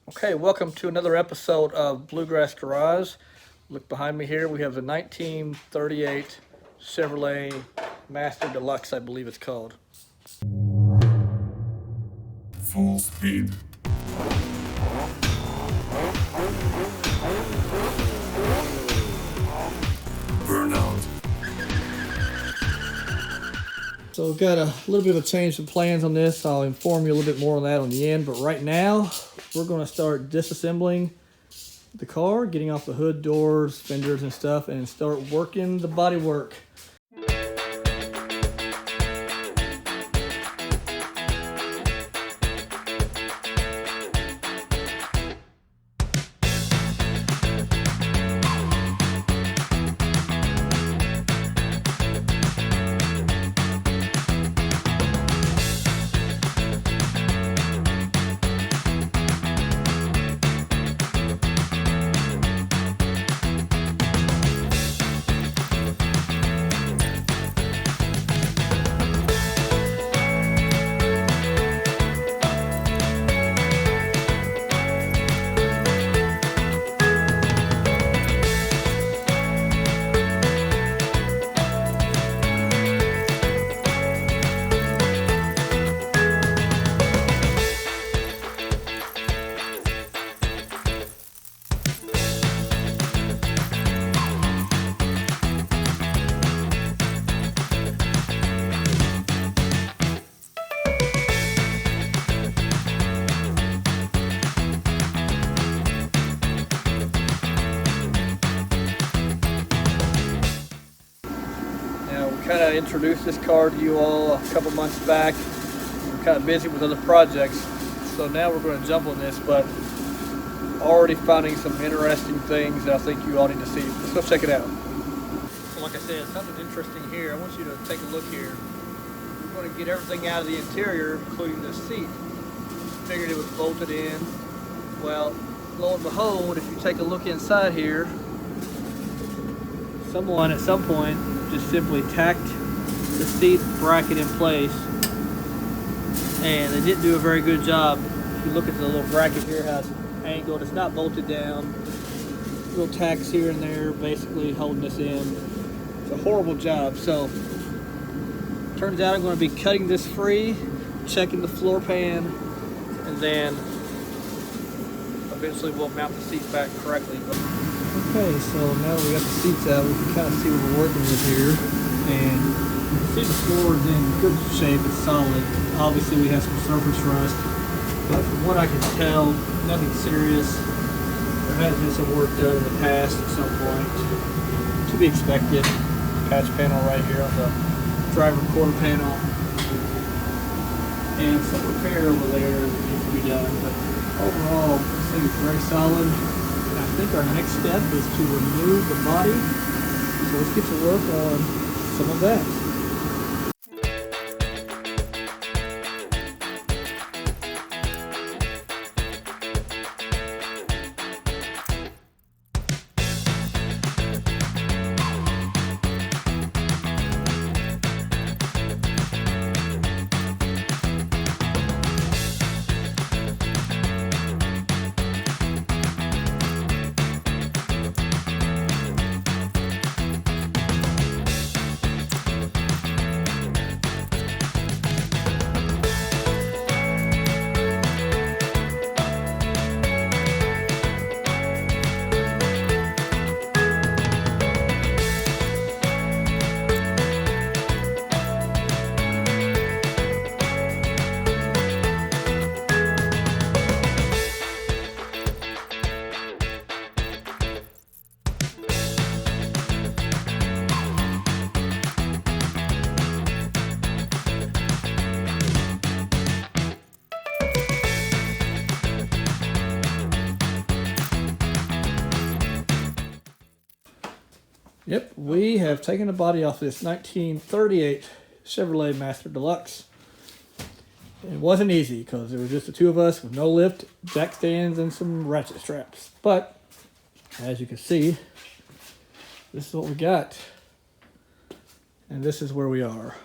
Okay, welcome to another episode of Bluegrass Garage. Look behind me here. We have the 1938 Chevrolet Master Deluxe, I believe it's called. Full speed. Burnout. So we've got a little bit of a change of plans on this. I'll inform you a little bit more on that on the end. But right now, we're going to start disassembling the car, getting off the hood, doors, fenders, and stuff, and start working the body work. Kind of introduced this car to you all a couple months back. We're kind of busy with other projects, so now we're going to jump on this, but already finding some interesting things that I think you all need to see. Let's go check it out. So like I said, something interesting here. I want you to take a look here. We're going to get everything out of the interior, including the seat. Figured it was bolted in. Well, lo and behold, if you take a look inside here, someone at some point just simply tacked the seat bracket in place, and they didn't do a very good job. If you look at the little bracket here, how it's angled, it's not bolted down. Little tacks here and there basically holding this in. It's a horrible job. So turns out I'm going to be cutting this free, checking the floor pan, and then eventually we'll mount the seat back correctly. Okay, so now we got the seats out, we can kind of see what we're working with here. And you can see the floor is in good shape, it's solid. Obviously we have some surface rust, but from what I can tell, nothing serious. There has been some work done in the past at some point. To be expected. Patch panel right here on the driver quarter panel. And some repair over there that needs to be done. But overall, this thing is very solid. I think our next step is to remove the body. So let's get to work on some of that. Yep, we have taken the body off this 1938 Chevrolet Master Deluxe. It wasn't easy because there was just the two of us with no lift, jack stands, and some ratchet straps. But as you can see, this is what we got. And this is where we are.